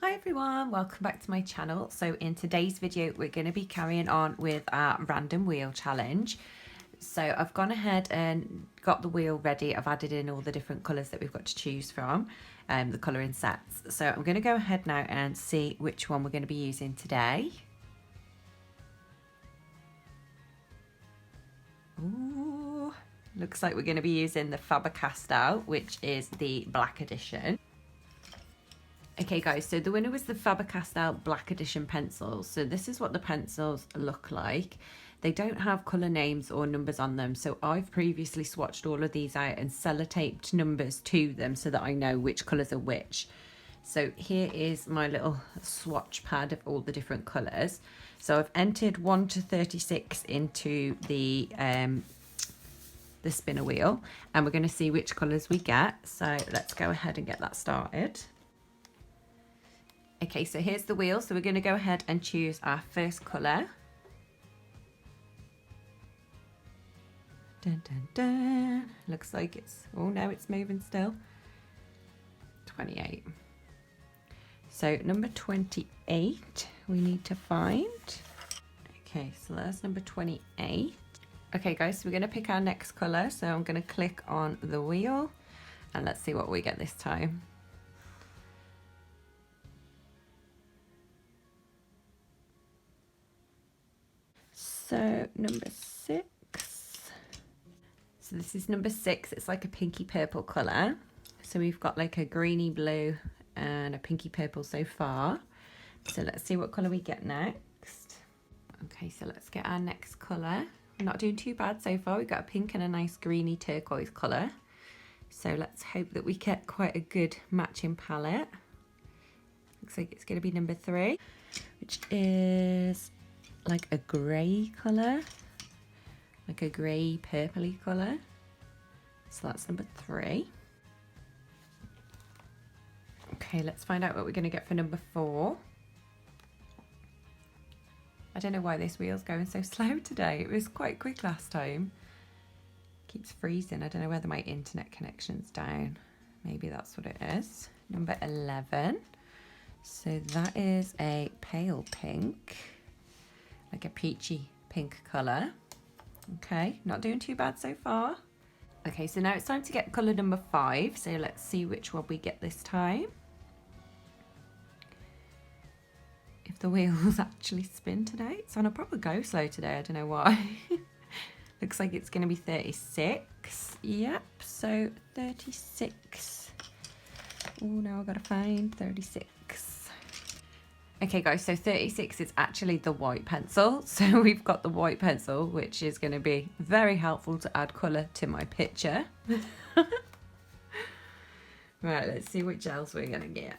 Hi everyone, welcome back to my channel. So in today's video we're going to be carrying on with our random wheel challenge. So I've gone ahead and got the wheel ready. I've added in all the different colours that we've got to choose from, the colouring sets. So I'm going to go ahead now and see which one we're going to be using today. Ooh, looks like we're going to be using the Faber Castell, which is the black edition. Okay guys, so the winner was the Faber Castell Black Edition pencils. So this is what the pencils look like. They don't have colour names or numbers on them. So I've previously swatched all of these out and sellotaped numbers to them so that I know which colours are which. So here is my little swatch pad of all the different colours. So I've entered 1 to 36 into the spinner wheel, and we're going to see which colours we get. So let's go ahead and get that started. Okay, so here's the wheel. So we're going to go ahead and choose our first colour. Dun, dun, dun. Looks like it's, oh no, it's moving still. 28. So number 28 we need to find. Okay, so that's number 28. Okay guys, so we're going to pick our next colour. So I'm going to click on the wheel and let's see what we get this time. So number 6. So this is number 6. It's like a pinky purple colour. So we've got like a greeny blue and a pinky purple so far. So let's see what colour we get next. Okay, so let's get our next colour. We're not doing too bad so far. We've got a pink and a nice greeny turquoise colour. So let's hope that we get quite a good matching palette. Looks like it's going to be number 3, which is like a grey colour, like a grey purpley colour. So that's number 3. Okay, let's find out what we're going to get for number 4. I don't know why this wheel's going so slow today. It was quite quick last time. Keeps freezing. I don't know whether my internet connection's down. Maybe that's what it is. Number 11. So that is a pale pink, like a peachy pink colour. Okay, not doing too bad so far. Okay, so now it's time to get colour number 5. So let's see which one we get this time. If the wheels actually spin today. It's on a proper go slow today, I don't know why. Looks like it's going to be 36. Yep, so 36. Oh, now I've got to find 36. Okay guys, so 36 is actually the white pencil. So we've got the white pencil, which is going to be very helpful to add colour to my picture. Right, let's see which else we're going to get.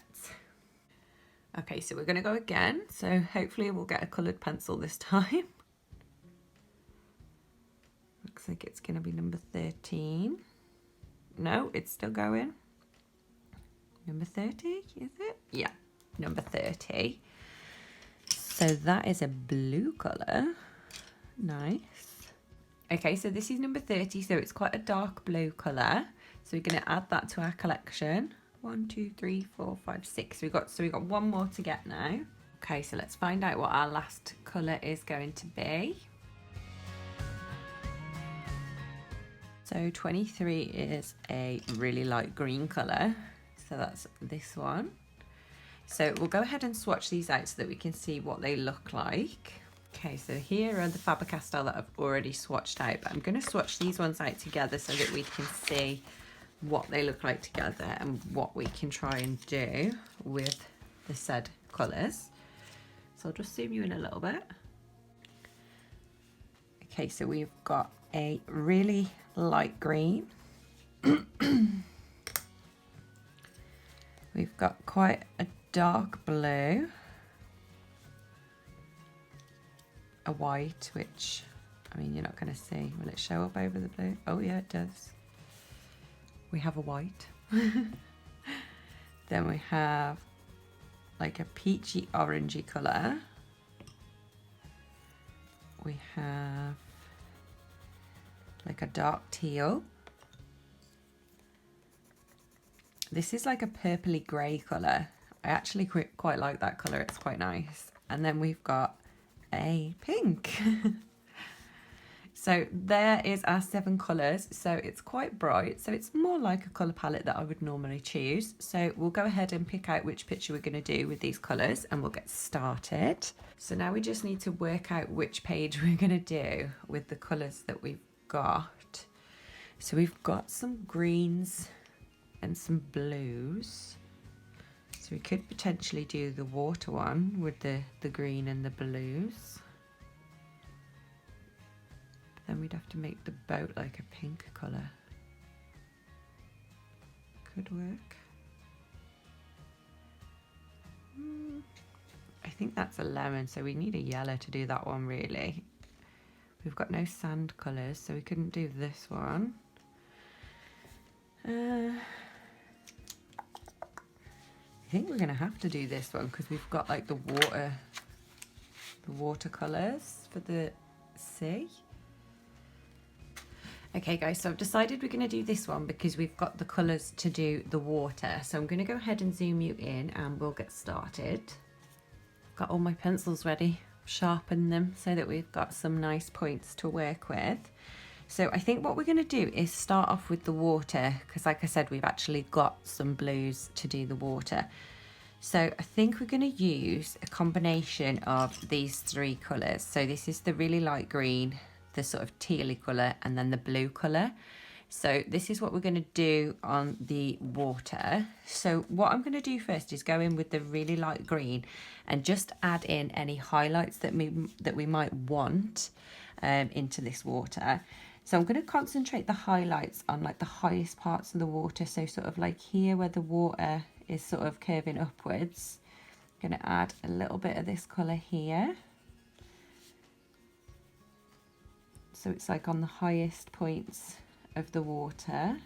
Okay, so we're going to go again. So hopefully we'll get a coloured pencil this time. Looks like it's going to be number 13. No, it's still going. Number 30, is it? Yeah, number 30. So that is a blue colour. Nice. Okay, so this is number 30, so it's quite a dark blue colour. So we're going to add that to our collection. 1, 2, 3, 4, 5, 6. We got one more to get now. Okay, so let's find out what our last colour is going to be. So 23 is a really light green colour. So that's this one. So we'll go ahead and swatch these out so that we can see what they look like. Okay, so here are the Faber Castell that I've already swatched out, but I'm going to swatch these ones out together so that we can see what they look like together and what we can try and do with the said colours. So I'll just zoom you in a little bit. Okay, so we've got a really light green. We've got quite a dark blue, a white, which, I mean, you're not going to see. Will it show up over the blue? Oh yeah, it does. We have a white. Then we have like a peachy orangey colour. We have like a dark teal. This is like a purpley grey colour. I actually quite like that colour, it's quite nice. And then we've got a pink. So there is our 7 colours. So it's quite bright. So it's more like a colour palette that I would normally choose. So we'll go ahead and pick out which picture we're going to do with these colours and we'll get started. So now we just need to work out which page we're going to do with the colours that we've got. So we've got some greens and some blues. So we could potentially do the water one with the green and the blues. Then we'd have to make the boat like a pink colour. Could work. I think that's a lemon, so we need a yellow to do that one really. We've got no sand colours, so we couldn't do this one. I think we're going to have to do this one because we've got like the water colours for the sea. Okay guys, so I've decided we're going to do this one because we've got the colours to do the water. So I'm going to go ahead and zoom you in and we'll get started. Got all my pencils ready, sharpen them so that we've got some nice points to work with. So I think what we're going to do is start off with the water because like I said, we've actually got some blues to do the water. So I think we're going to use a combination of these 3 colours. So this is the really light green, the sort of tealy colour, and then the blue colour. So this is what we're going to do on the water. So what I'm going to do first is go in with the really light green and just add in any highlights that we might want into this water. So I'm going to concentrate the highlights on like the highest parts of the water. So sort of like here where the water is sort of curving upwards. I'm going to add a little bit of this colour here. So it's like on the highest points of the water.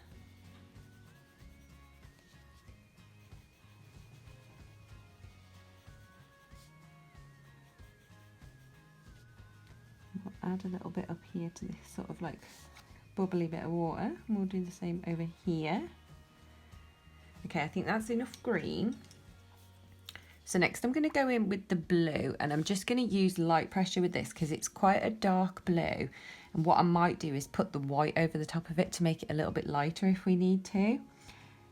We'll add a little bit up here to this sort of like bubbly bit of water. And we'll do the same over here. Okay, I think that's enough green. So next I'm going to go in with the blue and I'm just going to use light pressure with this because it's quite a dark blue. And what I might do is put the white over the top of it to make it a little bit lighter if we need to.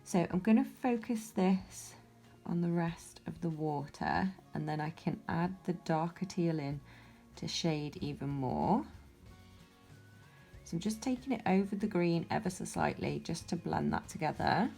So I'm going to focus this on the rest of the water and then I can add the darker teal in to shade even more. So I'm just taking it over the green ever so slightly just to blend that together.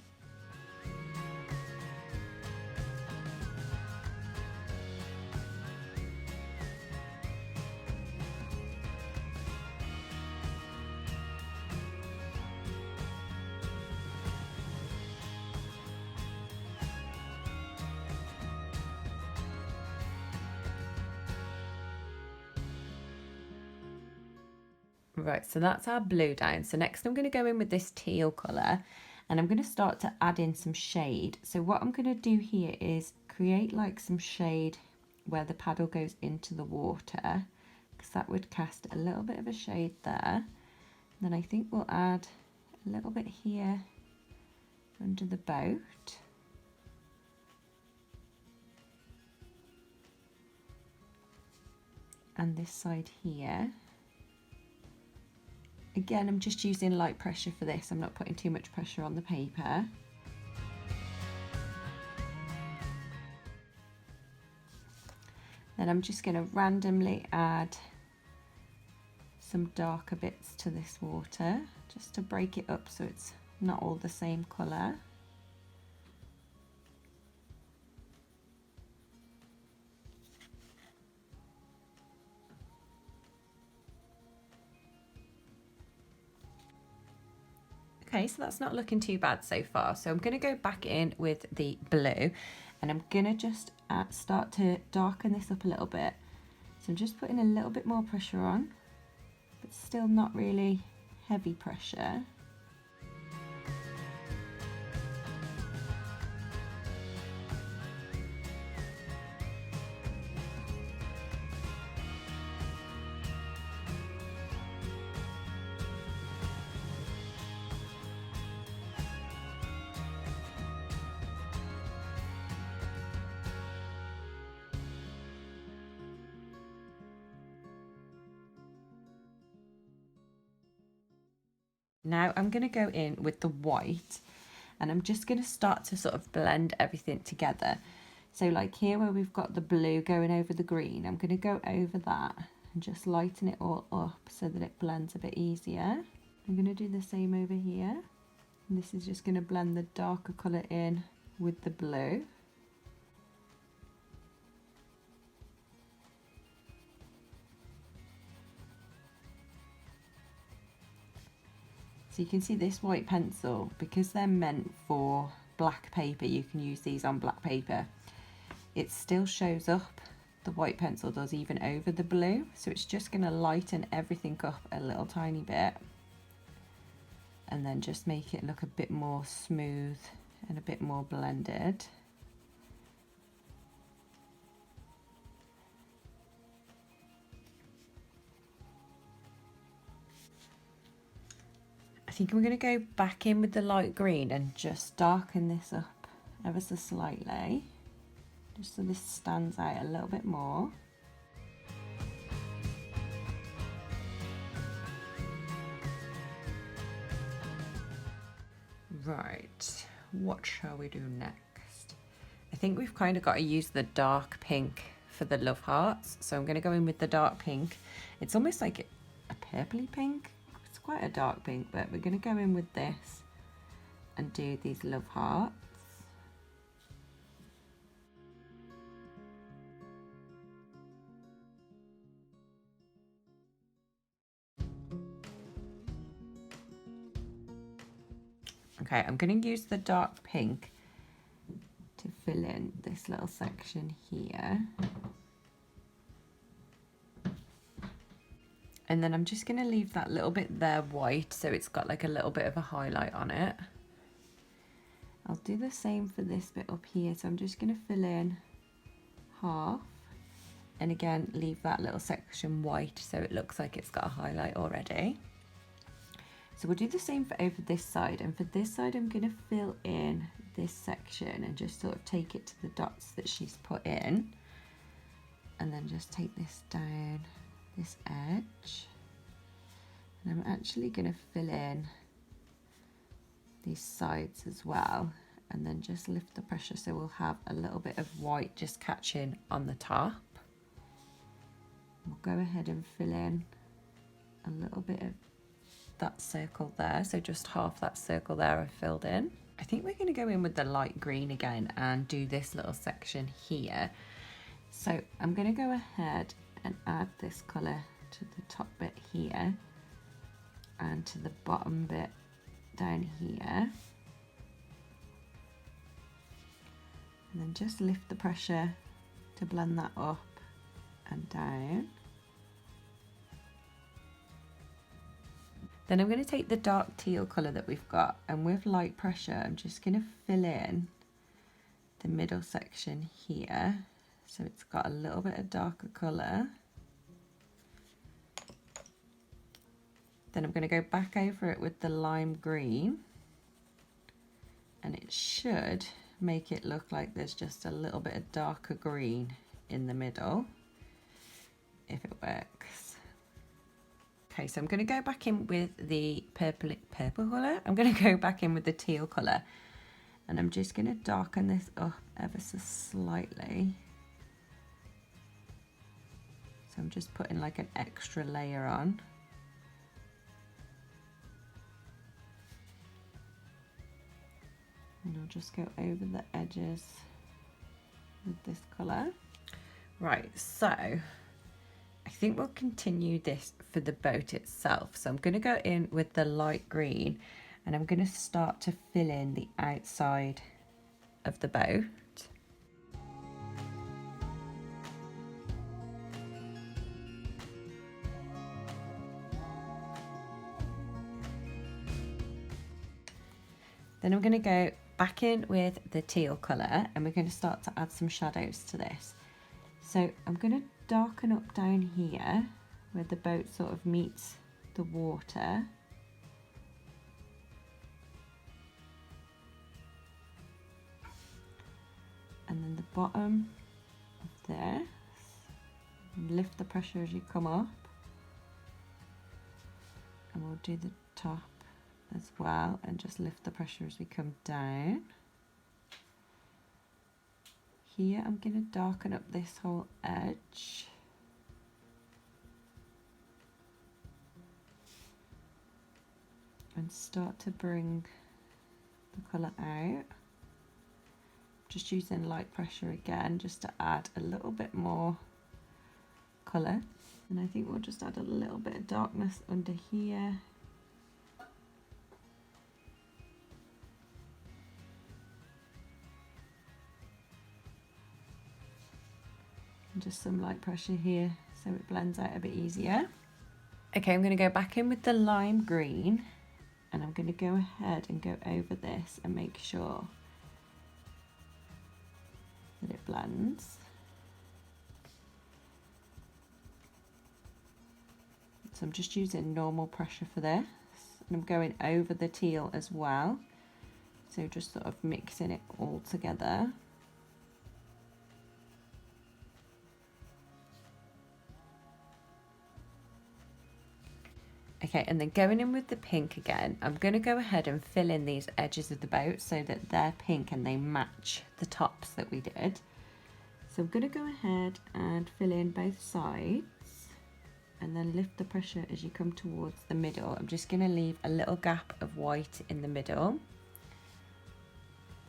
Right, so that's our blue down. So next I'm going to go in with this teal colour and I'm going to start to add in some shade. So what I'm going to do here is create like some shade where the paddle goes into the water because that would cast a little bit of a shade there. Then I think we'll add a little bit here under the boat. And this side here. Again, I'm just using light pressure for this. I'm not putting too much pressure on the paper. Then I'm just going to randomly add some darker bits to this water, just to break it up so it's not all the same colour. Okay, so that's not looking too bad so far. So I'm going to go back in with the blue and I'm going to just start to darken this up a little bit. So I'm just putting a little bit more pressure on, but still not really heavy pressure. Now I'm going to go in with the white, and I'm just going to start to sort of blend everything together. So like here where we've got the blue going over the green, I'm going to go over that and just lighten it all up so that it blends a bit easier. I'm going to do the same over here. And this is just going to blend the darker colour in with the blue. So you can see this white pencil, because they're meant for black paper, you can use these on black paper. It still shows up, the white pencil does, even over the blue. So it's just going to lighten everything up a little tiny bit. And then just make it look a bit more smooth and a bit more blended. I think I'm going to go back in with the light green and just darken this up ever so slightly, just so this stands out a little bit more. Right, what shall we do next? I think we've kind of got to use the dark pink for the love hearts. So I'm going to go in with the dark pink. It's almost like a purpley pink. It's quite a dark pink, but we're going to go in with this and do these love hearts. Okay, I'm going to use the dark pink to fill in this little section here. And then I'm just going to leave that little bit there white, so it's got like a little bit of a highlight on it. I'll do the same for this bit up here, so I'm just going to fill in half. And again, leave that little section white so it looks like it's got a highlight already. So we'll do the same for over this side, and for this side I'm going to fill in this section and just sort of take it to the dots that she's put in, and then just take this down this edge, and I'm actually going to fill in these sides as well, and then just lift the pressure so we'll have a little bit of white just catching on the top. We'll go ahead and fill in a little bit of that circle there, so just half that circle there I've filled in. I think we're going to go in with the light green again and do this little section here. So I'm going to go ahead and add this colour to the top bit here and to the bottom bit down here, and then just lift the pressure to blend that up and down. Then I'm going to take the dark teal colour that we've got, and with light pressure I'm just going to fill in the middle section here so it's got a little bit of darker colour. Then I'm going to go back over it with the lime green, and it should make it look like there's just a little bit of darker green in the middle, if it works. Okay, so I'm going to go back in with the purple colour. I'm going to go back in with the teal colour, and I'm just going to darken this up ever so slightly. So I'm just putting like an extra layer on. And I'll just go over the edges with this colour. Right, so I think we'll continue this for the boat itself. So I'm going to go in with the light green, and I'm going to start to fill in the outside of the boat. Then I'm going to go back in with the teal colour, and we're going to start to add some shadows to this. So I'm going to darken up down here where the boat sort of meets the water. And then the bottom of this. Lift the pressure as you come up. And we'll do the top as well, and just lift the pressure as we come down. Here I'm going to darken up this whole edge. And start to bring the colour out. Just using light pressure again, just to add a little bit more colour. And I think we'll just add a little bit of darkness under here. And just some light pressure here so it blends out a bit easier. Okay, I'm going to go back in with the lime green, and I'm going to go ahead and go over this and make sure that it blends. So I'm just using normal pressure for this, and I'm going over the teal as well, so just sort of mixing it all together. Okay, and then going in with the pink again, I'm going to go ahead and fill in these edges of the boat so that they're pink and they match the tops that we did. So I'm going to go ahead and fill in both sides, and then lift the pressure as you come towards the middle. I'm just going to leave a little gap of white in the middle.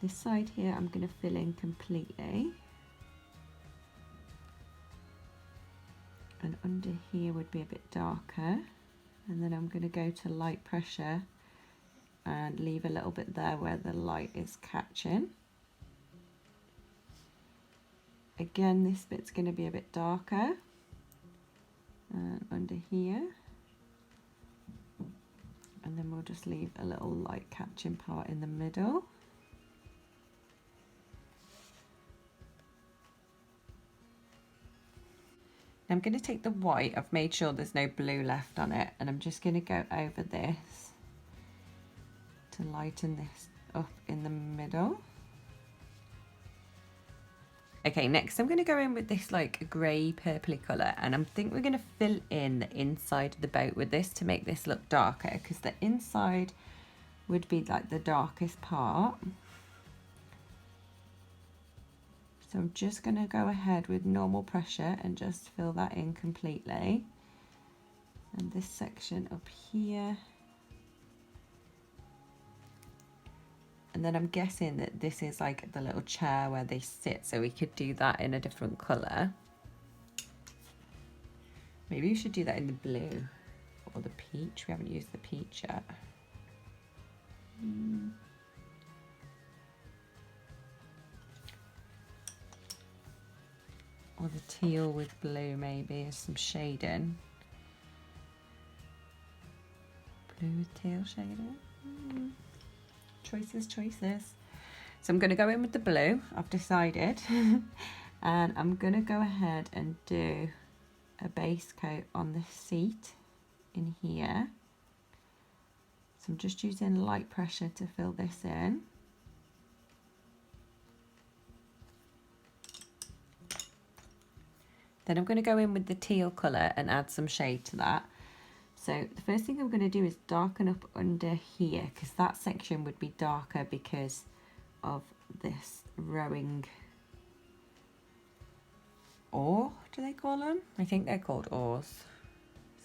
This side here I'm going to fill in completely. And under here would be a bit darker. And then I'm going to go to light pressure and leave a little bit there where the light is catching. Again, this bit's going to be a bit darker. And under here, and then we'll just leave a little light catching part in the middle. I'm going to take the white, I've made sure there's no blue left on it, and I'm just going to go over this to lighten this up in the middle. Okay, next I'm going to go in with this like grey purpley colour, and I think we're going to fill in the inside of the boat with this to make this look darker, because the inside would be like the darkest part. So I'm just going to go ahead with normal pressure and just fill that in completely. And this section up here. And then I'm guessing that this is like the little chair where they sit, so we could do that in a different colour. Maybe we should do that in the blue or the peach. We haven't used the peach yet. Or the teal with blue, maybe, as some shading. Blue with teal shading. Choices, choices. So I'm going to go in with the blue, I've decided. And I'm going to go ahead and do a base coat on the seat in here. So I'm just using light pressure to fill this in. Then I'm going to go in with the teal colour and add some shade to that. So the first thing I'm going to do is darken up under here, because that section would be darker because of this rowing oar, do they call them? I think they're called oars.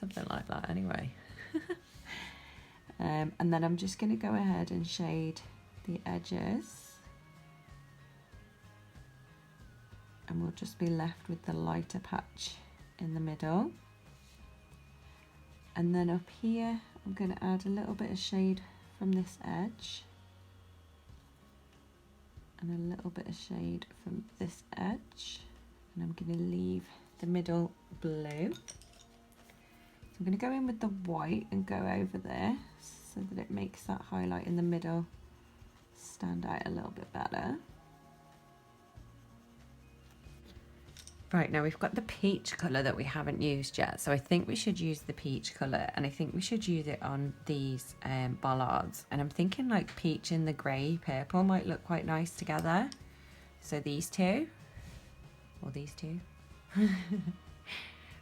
Something like that anyway. And then I'm just going to go ahead and shade the edges. And we'll just be left with the lighter patch in the middle. And then up here, I'm going to add a little bit of shade from this edge. And a little bit of shade from this edge. And I'm going to leave the middle blue. So I'm going to go in with the white and go over there so that it makes that highlight in the middle stand out a little bit better. Right, now we've got the peach colour that we haven't used yet, so I think we should use the peach colour, and I think we should use it on these bollards. And I'm thinking like peach and the grey purple might look quite nice together. So these two, or these two.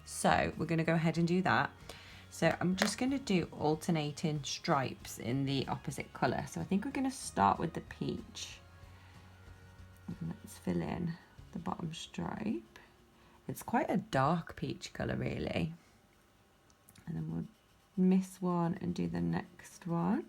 So we're going to go ahead and do that. So I'm just going to do alternating stripes in the opposite colour. So I think we're going to start with the peach. And let's fill in the bottom stripe. It's quite a dark peach colour really. And then we'll miss one and do the next one.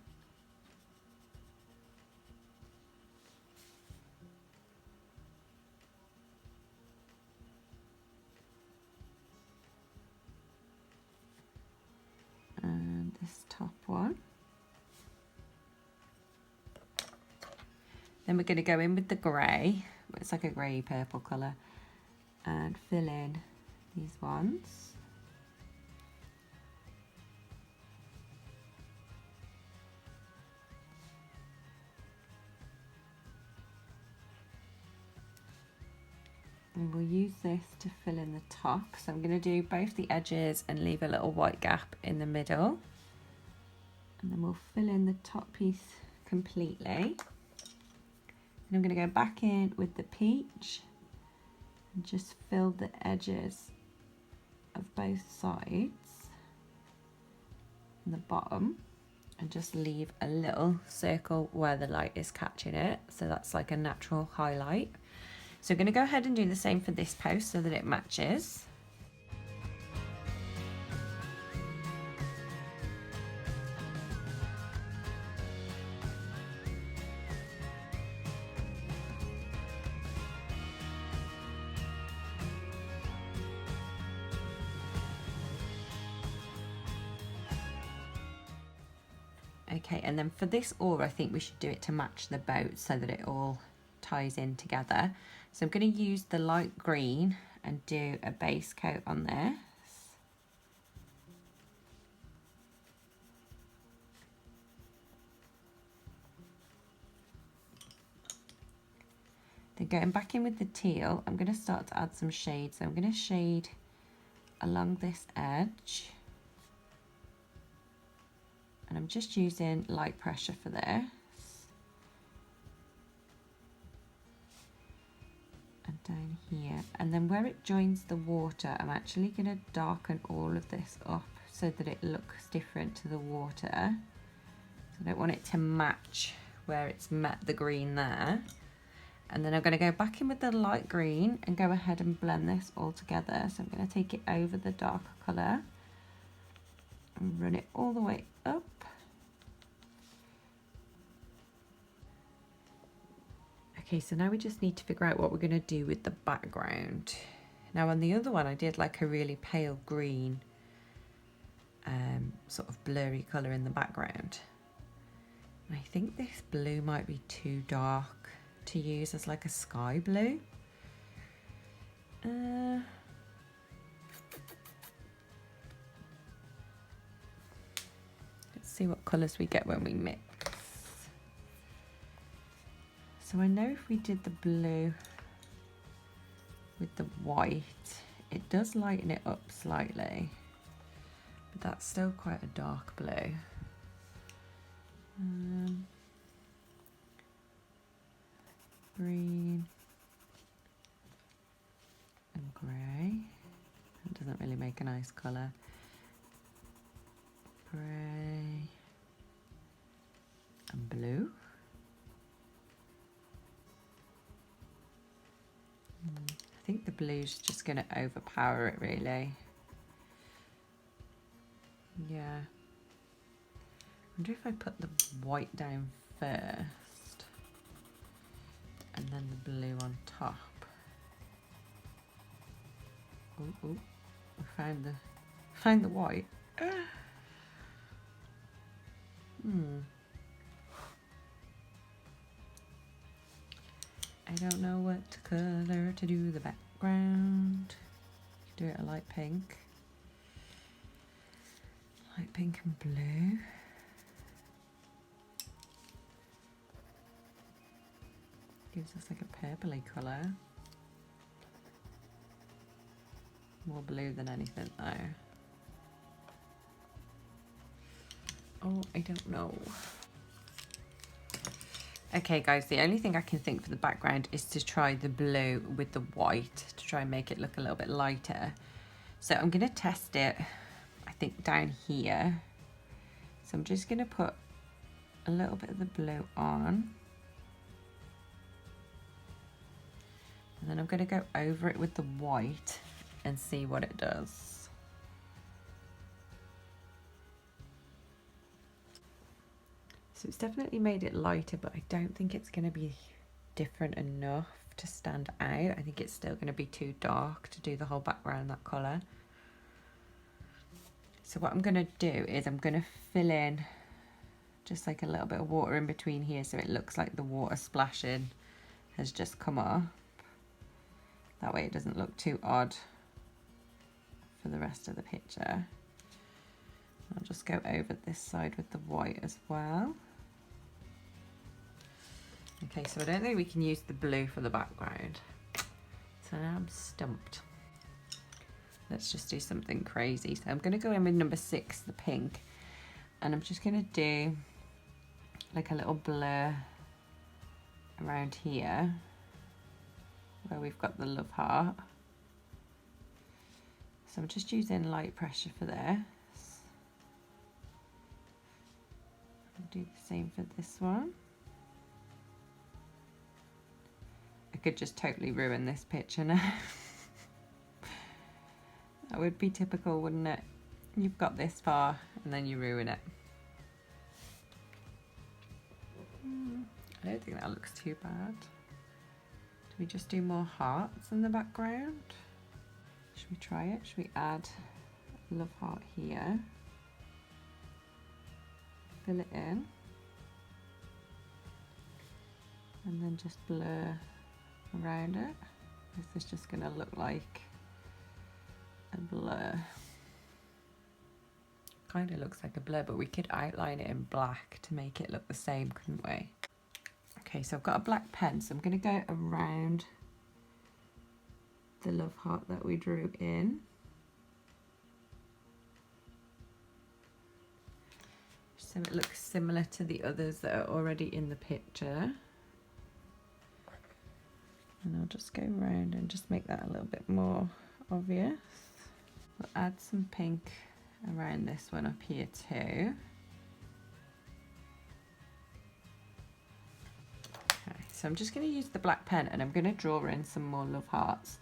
And this top one. Then we're going to go in with the grey. It's like a grey purple colour. And fill in these ones. And we'll use this to fill in the top. So I'm going to do both the edges and leave a little white gap in the middle. And then we'll fill in the top piece completely. And I'm going to go back in with the peach and just fill the edges of both sides and the bottom, and just leave a little circle where the light is catching it. So that's like a natural highlight. So I'm going to go ahead and do the same for this post so that it matches. Okay, and then for this oar, I think we should do it to match the boat so that it all ties in together. So I'm going to use the light green and do a base coat on this. Then going back in with the teal, I'm going to start to add some shades. So I'm going to shade along this edge. And I'm just using light pressure for this. And down here. And then where it joins the water, I'm actually going to darken all of this up so that it looks different to the water. So I don't want it to match where it's met the green there. And then I'm going to go back in with the light green and go ahead and blend this all together. So I'm going to take it over the darker colour and run it all the way up. Okay, so now we just need to figure out what we're going to do with the background. Now on the other one I did like a really pale green, sort of blurry colour in the background. And I think this blue might be too dark to use as like a sky blue. Let's see what colours we get when we mix. So I know if we did the blue with the white, it does lighten it up slightly, but that's still quite a dark blue. Green and grey. That doesn't really make a nice colour. Grey and blue. I think the blue's just going to overpower it really. Yeah. I wonder if I put the white down first and then the blue on top. Oh, I found the white. I don't know what colour to do the background. Do it a light pink. Light pink and blue. Gives us like a purpley colour. More blue than anything though. Oh, I don't know. Okay guys, the only thing I can think for the background is to try the blue with the white to try and make it look a little bit lighter. So I'm going to test it. I think down here. So I'm just going to put a little bit of the blue on. And then I'm going to go over it with the white and see what it does. So it's definitely made it lighter, but I don't think it's going to be different enough to stand out. I think it's still going to be too dark to do the whole background that colour. So what I'm going to do is I'm going to fill in just like a little bit of water in between here so it looks like the water splashing has just come off. That way it doesn't look too odd for the rest of the picture. I'll just go over this side with the white as well. Okay, so I don't think we can use the blue for the background. So now I'm stumped. Let's just do something crazy. So I'm going to go in with number 6, the pink. And I'm just going to do like a little blur around here where we've got the love heart. So I'm just using light pressure for this. I'll do the same for this one. I could just totally ruin this picture now. That would be typical, wouldn't it? You've got this far and then you ruin it. I don't think that looks too bad. Do we just do more hearts in the background? Should we try it? Should we add a love heart here? Fill it in. And then just blur around it. This is just going to look like a blur. Kind of looks like a blur, but we could outline it in black to make it look the same, couldn't we? Okay, so I've got a black pen, so I'm going to go around the love heart that we drew in. So it looks similar to the others that are already in the picture. And I'll just go around and just make that a little bit more obvious. We'll add some pink around this one up here too. Okay, so I'm just going to use the black pen and I'm going to draw in some more love hearts.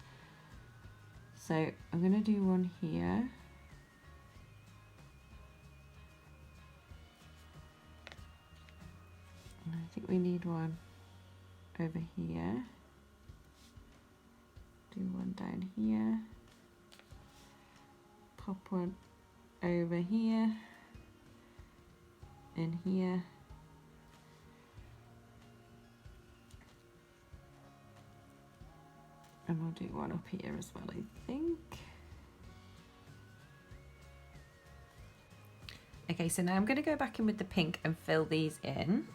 So I'm going to do one here. And I think we need one over here. Do one down here. Pop one over here. In here. And we'll do one up here as well, I think. Okay, so now I'm going to go back in with the pink and fill these in.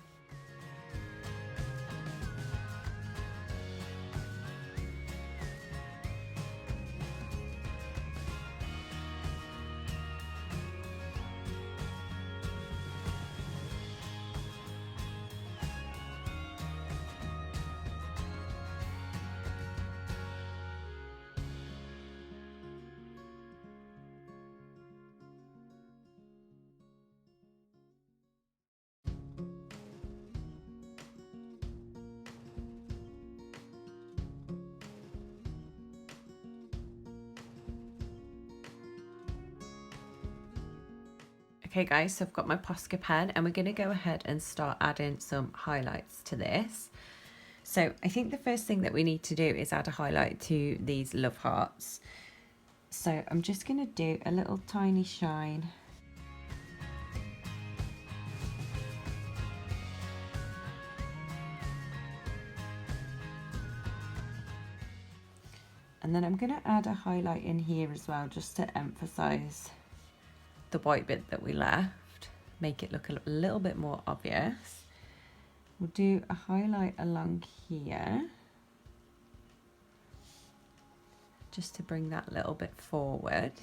Okay guys, so I've got my Posca pen and we're going to go ahead and start adding some highlights to this. So I think the first thing that we need to do is add a highlight to these love hearts. So I'm just going to do a little tiny shine. And then I'm going to add a highlight in here as well, just to emphasize the white bit that we left, make it look a little bit more obvious. We'll do a highlight along here, just to bring that little bit forward.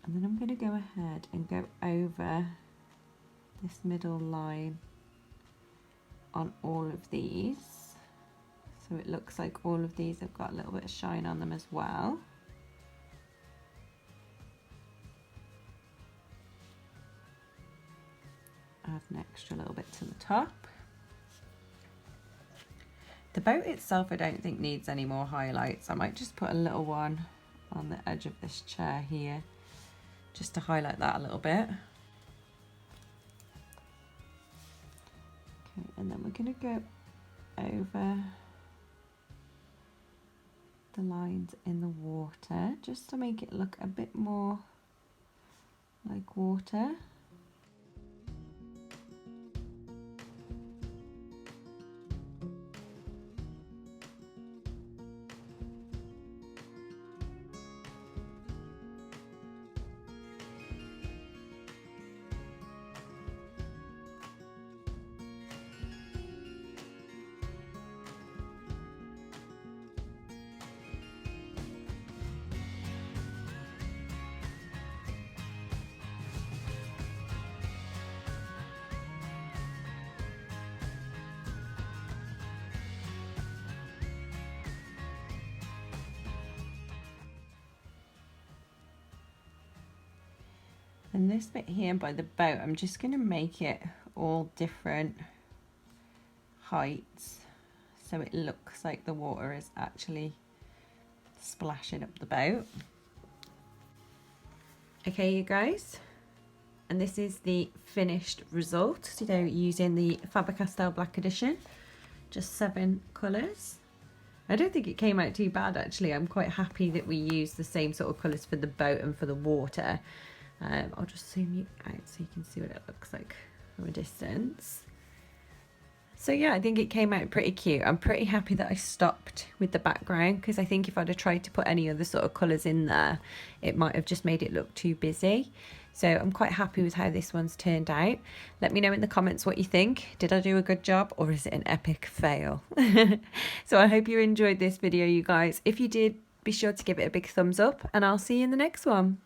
And then I'm going to go ahead and go over this middle line on all of these. So it looks like all of these have got a little bit of shine on them as well. add an extra little bit to the top. The boat itself I don't think needs any more highlights. I might just put a little one on the edge of this chair here just to highlight that a little bit. Okay, and then we're going to go over the lines in the water just to make it look a bit more like water. And this bit here by the boat, I'm just going to make it all different heights so it looks like the water is actually splashing up the boat. Okay, you guys, and this is the finished result. So using the Faber Castell Black Edition, just 7 colours. I don't think it came out too bad actually. I'm quite happy that we used the same sort of colours for the boat and for the water. I'll just zoom you out so you can see what it looks like from a distance. So yeah, I think it came out pretty cute. I'm pretty happy that I stopped with the background, because I think if I'd have tried to put any other sort of colours in there, it might have just made it look too busy. So I'm quite happy with how this one's turned out. Let me know in the comments what you think. Did I do a good job, or is it an epic fail? So I hope you enjoyed this video, you guys. If you did, be sure to give it a big thumbs up, and I'll see you in the next one.